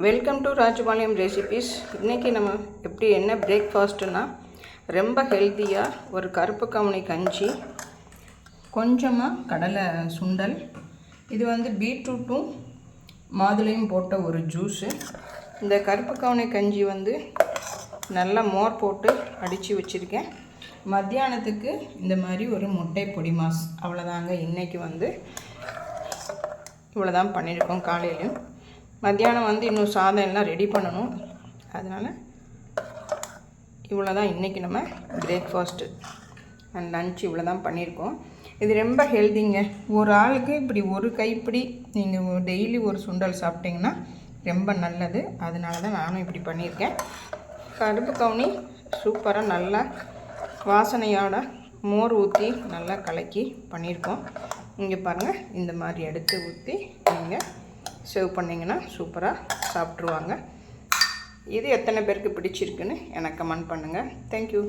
Welcome to Rajapalayam recipes. இன்றைக்கி நம்ம என்ன பிரேக்ஃபாஸ்ட்டுன்னா ரொம்ப ஹெல்த்தியாக ஒரு கருப்பு கவுனி கஞ்சி, கொஞ்சமாக கடலை சுண்டல், இது பீட்ரூட்டும் மாதுளையும் போட்ட ஒரு ஜூஸு. இந்த கருப்பு கவுனி கஞ்சி நல்லா மோர் போட்டு அடித்து வச்சுருக்கேன். மத்தியானத்துக்கு இந்த மாதிரி ஒரு முட்டை பொடி மாஸ், அவ்வளோதாங்க. இன்றைக்கி இவ்வளோதான் பண்ணியிருக்கோம். காலையிலையும் மத்தியானம் இன்னும் சாதம் எல்லாம் ரெடி பண்ணணும். அதனால் இவ்வளோ தான் இன்றைக்கி நம்ம பிரேக்ஃபாஸ்ட்டு அண்ட் லன்ச் இவ்வளோ தான் பண்ணியிருக்கோம். இது ரொம்ப ஹெல்திங்க. ஒரு ஆளுக்கு இப்படி ஒரு கைப்பிடி நீங்கள் டெய்லி ஒரு சுண்டல் சாப்பிட்டிங்கன்னா ரொம்ப நல்லது. அதனால தான் நானும் இப்படி பண்ணியிருக்கேன். கருப்பு கவுனி சூப்பராக நல்லா வாசனையோட மோர் ஊற்றி நல்லா கலக்கி பண்ணியிருக்கோம். இங்கே பாருங்கள், இந்த மாதிரி எடுத்து ஊற்றி நீங்கள் சர்வ் பண்ணிங்கன்னா சூப்பராக சாப்பிட்ருவாங்க. இது எத்தனை பேருக்கு பிடிச்சிருக்குன்னு எனக்கு கமெண்ட் பண்ணுங்கள். தேங்க்யூ.